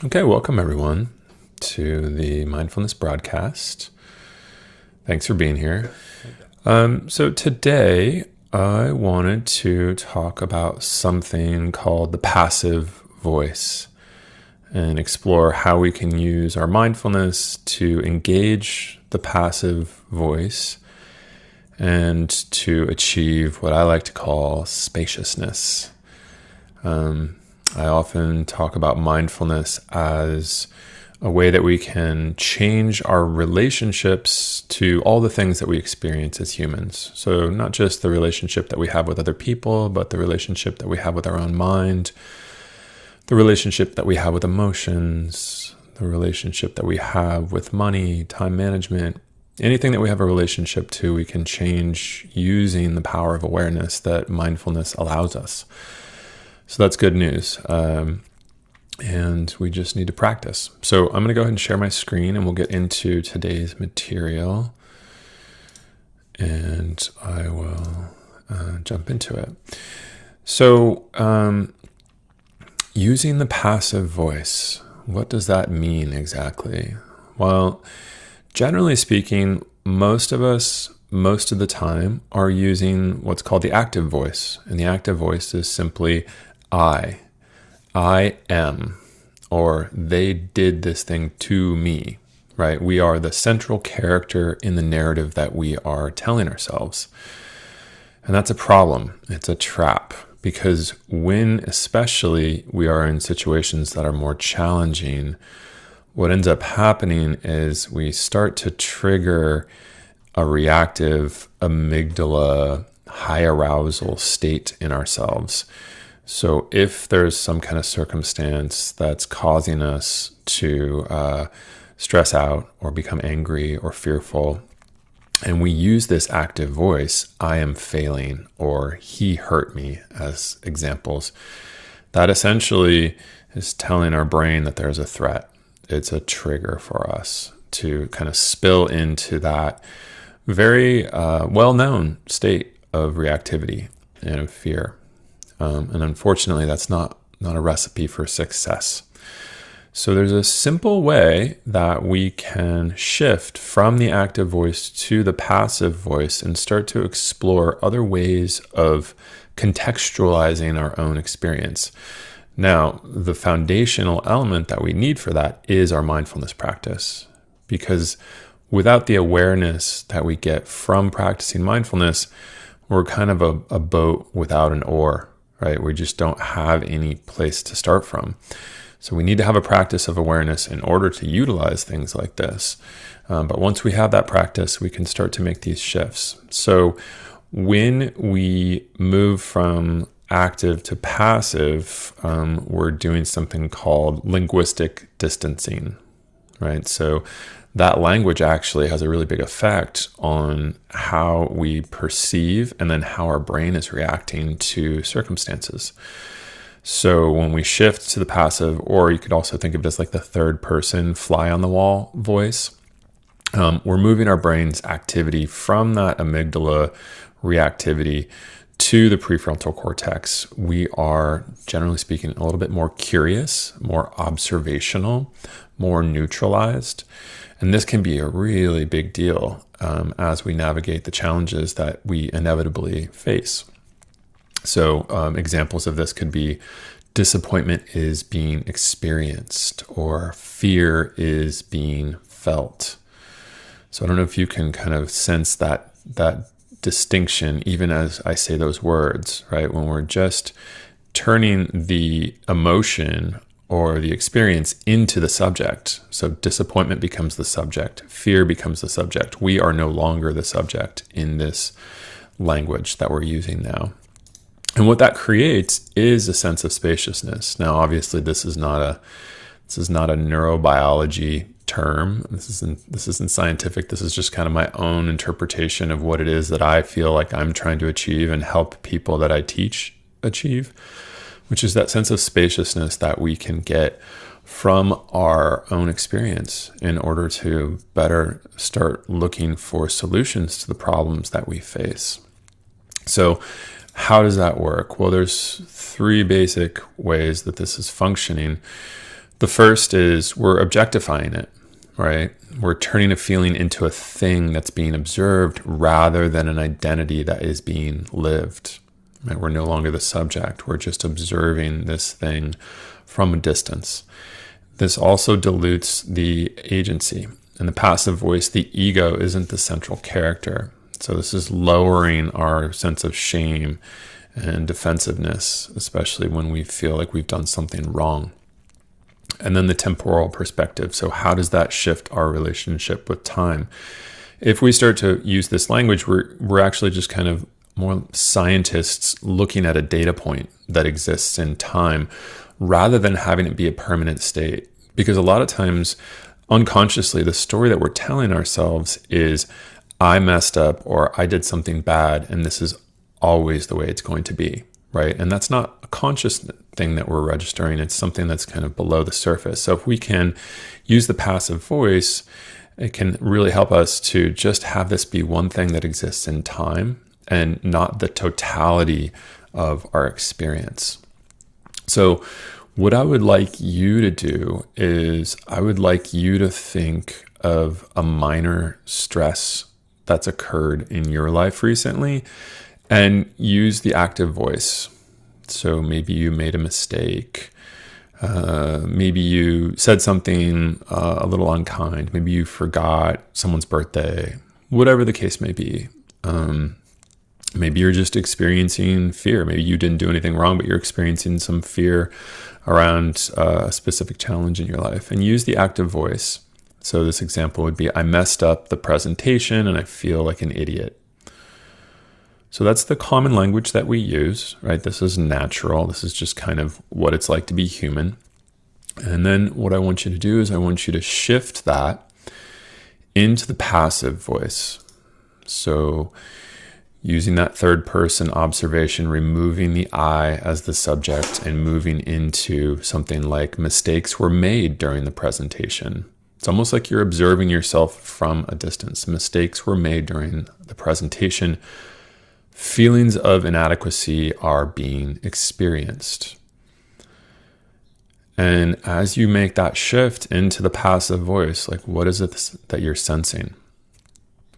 Okay, welcome everyone to the Mindfulness Broadcast. Thanks for being here. So today I wanted to talk about something called the passive voice and explore how we can use our mindfulness to engage the passive voice and to achieve what I like to call spaciousness. I often talk about mindfulness as a way that we can change our relationships to all the things that we experience as humans. So not just the relationship that we have with other people, but the relationship that we have with our own mind, the relationship that we have with emotions, the relationship that we have with money, time management. Anything that we have a relationship to, we can change using the power of awareness that mindfulness allows us. So that's good news. And we just need to practice. So I'm going to go ahead and share my screen and we'll get into today's material. And I will jump into it. So using the passive voice, what does that mean exactly? Well, generally speaking, most of us, most of the time, are using what's called the active voice. And the active voice is simply I am, or they did this thing to me, right? We are the central character in the narrative that we are telling ourselves. And that's a problem. It's a trap, because when especially we are in situations that are more challenging, what ends up happening is we start to trigger a reactive amygdala, high-arousal state in ourselves. So if there's some kind of circumstance that's causing us to stress out or become angry or fearful, and we use this active voice, I am failing, or he hurt me, as examples, that essentially is telling our brain that there's a threat. It's a trigger for us to kind of spill into that very well-known state of reactivity and of fear. And unfortunately, that's not a recipe for success. So there's a simple way that we can shift from the active voice to the passive voice and start to explore other ways of contextualizing our own experience. Now, the foundational element that we need for that is our mindfulness practice, because without the awareness that we get from practicing mindfulness, we're kind of a boat without an oar. Right? We just don't have any place to start from. So we need to have a practice of awareness in order to utilize things like this. But once we have that practice, we can start to make these shifts. So when we move from active to passive, we're doing something called linguistic distancing, right? So that language actually has a really big effect on how we perceive and then how our brain is reacting to circumstances. So when we shift to the passive, or you could also think of it as like the third person fly on the wall voice, we're moving our brain's activity from that amygdala reactivity to the prefrontal cortex. We are, generally speaking, a little bit more curious, more observational, more neutralized. And this can be a really big deal as we navigate the challenges that we inevitably face. So examples of this could be disappointment is being experienced, or fear is being felt. So I don't know if you can kind of sense that distinction even as I say those words, right? When we're just turning the emotion or the experience into the subject. So disappointment becomes the subject. Fear becomes the subject. We are no longer the subject in this language that we're using now. And what that creates is a sense of spaciousness. Now, obviously, this is not a neurobiology term. This isn't scientific. This is just kind of my own interpretation of what it is that I feel like I'm trying to achieve and help people that I teach achieve, which is that sense of spaciousness that we can get from our own experience in order to better start looking for solutions to the problems that we face. So how does that work? Well, there's three basic ways that this is functioning. The first is we're objectifying it, right? We're turning a feeling into a thing that's being observed rather than an identity that is being lived. Right? We're no longer the subject. We're just observing this thing from a distance. This also dilutes the agency. In the passive voice, the ego isn't the central character. So this is lowering our sense of shame and defensiveness, especially when we feel like we've done something wrong. And then the temporal perspective. So how does that shift our relationship with time? If we start to use this language, we're actually just kind of more scientists looking at a data point that exists in time rather than having it be a permanent state. Because a lot of times, unconsciously, the story that we're telling ourselves is, I messed up or I did something bad and this is always the way it's going to be, right? And that's not a conscious thing that we're registering. It's something that's kind of below the surface. So if we can use the passive voice, it can really help us to just have this be one thing that exists in time and not the totality of our experience. So what I would like you to do is I would like you to think of a minor stress that's occurred in your life recently and use the active voice. So maybe you made a mistake. Maybe you said something a little unkind. Maybe you forgot someone's birthday, whatever the case may be. Maybe you're just experiencing fear. Maybe you didn't do anything wrong, but you're experiencing some fear around a specific challenge in your life. And use the active voice. So this example would be, I messed up the presentation and I feel like an idiot. So that's the common language that we use, right? This is natural. This is just kind of what it's like to be human. And then what I want you to do is I want you to shift that into the passive voice. So using that third person observation, removing the I as the subject and moving into something like mistakes were made during the presentation. It's almost like you're observing yourself from a distance. Mistakes were made during the presentation. Feelings of inadequacy are being experienced. And as you make that shift into the passive voice, like what is it that you're sensing?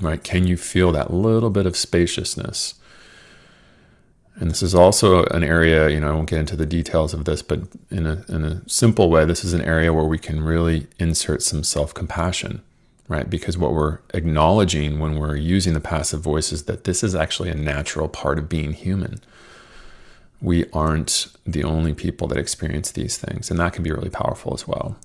Right? Can you feel that little bit of spaciousness? And this is also an area, I won't get into the details of this, but in a simple way, this is an area where we can really insert some self-compassion, right? Because what we're acknowledging when we're using the passive voice is that this is actually a natural part of being human. We aren't the only people that experience these things, and that can be really powerful as well.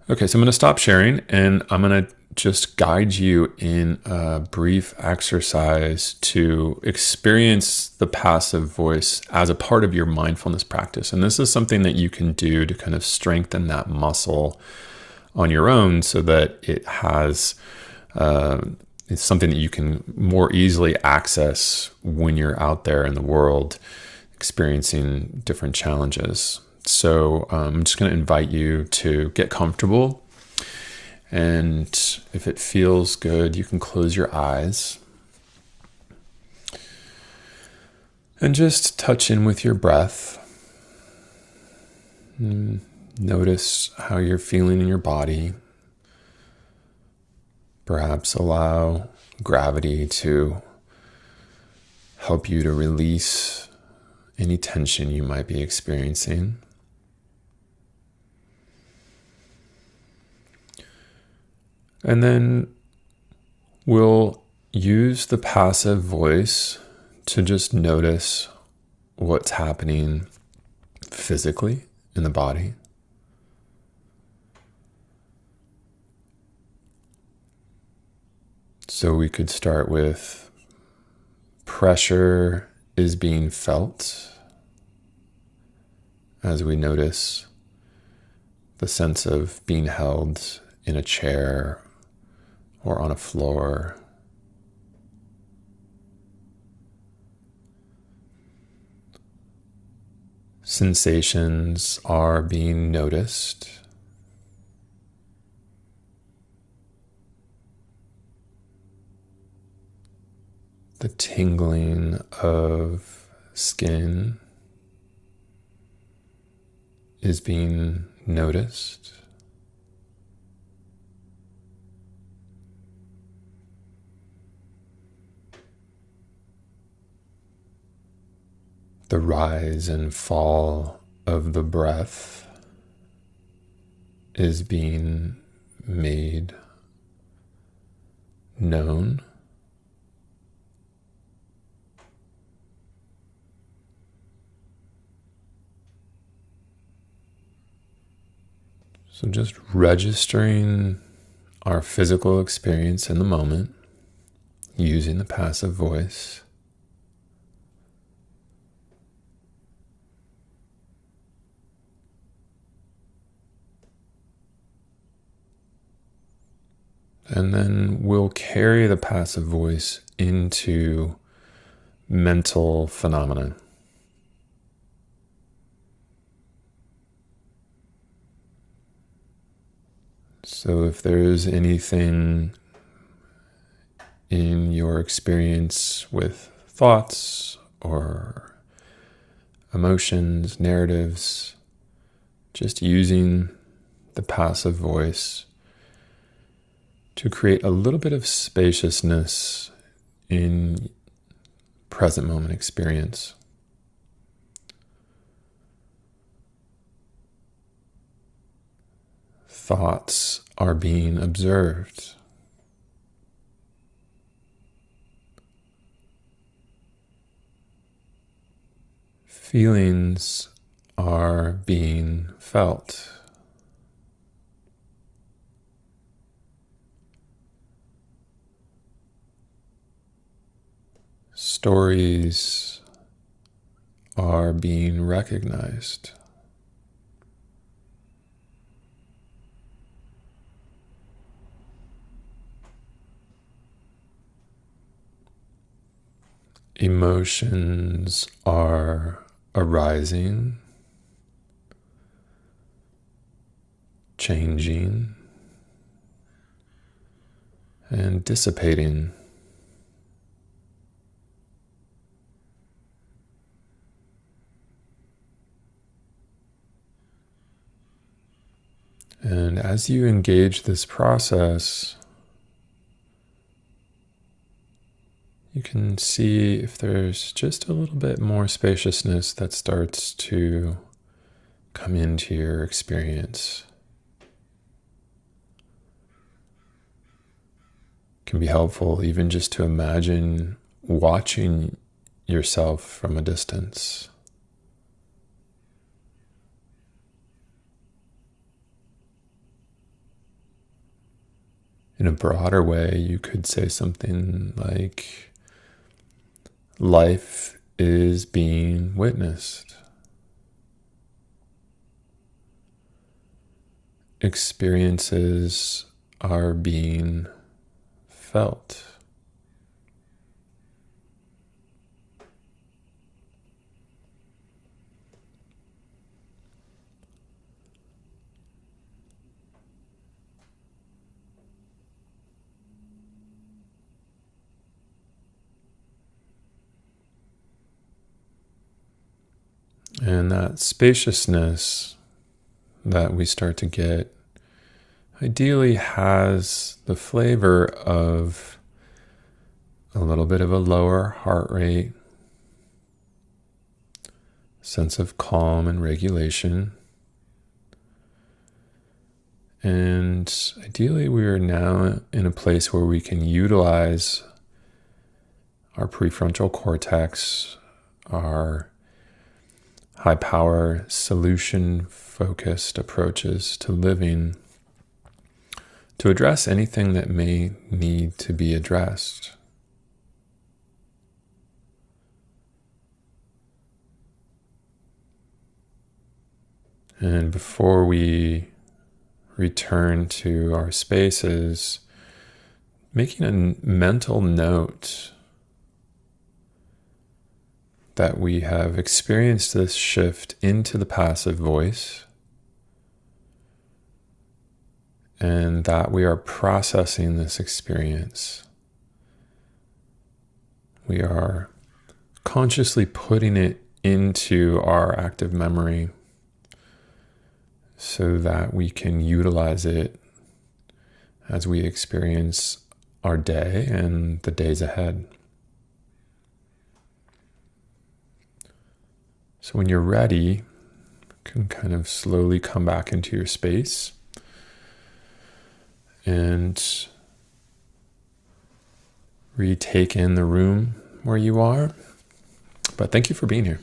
Okay, so I'm going to stop sharing, and I'm going to just guide you in a brief exercise to experience the passive voice as a part of your mindfulness practice. And this is something that you can do to kind of strengthen that muscle on your own so that it has, it's something that you can more easily access when you're out there in the world experiencing different challenges. So I'm just going to invite you to get comfortable. And if it feels good, you can close your eyes and just touch in with your breath. Notice how you're feeling in your body. Perhaps allow gravity to help you to release any tension you might be experiencing. And then we'll use the passive voice to just notice what's happening physically in the body. So we could start with pressure is being felt as we notice the sense of being held in a chair or on a floor. Sensations are being noticed. The tingling of skin is being noticed. The rise and fall of the breath is being made known. So just registering our physical experience in the moment using the passive voice. And then we'll carry the passive voice into mental phenomena. So if there's anything in your experience with thoughts or emotions, narratives, just using the passive voice to create a little bit of spaciousness in present moment experience. Thoughts are being observed. Feelings are being felt. Stories are being recognized. Emotions are arising, changing, and dissipating. And as you engage this process, you can see if there's just a little bit more spaciousness that starts to come into your experience. It can be helpful even just to imagine watching yourself from a distance. In a broader way, you could say something like, life is being witnessed. Experiences are being felt. And that spaciousness that we start to get ideally has the flavor of a little bit of a lower heart rate, sense of calm and regulation. And ideally, we are now in a place where we can utilize our prefrontal cortex, our high power, solution focused approaches to living to address anything that may need to be addressed. And before we return to our spaces, making a mental note that we have experienced this shift into the passive voice and that we are processing this experience. We are consciously putting it into our active memory so that we can utilize it as we experience our day and the days ahead. So when you're ready, you can kind of slowly come back into your space and retake in the room where you are. But thank you for being here.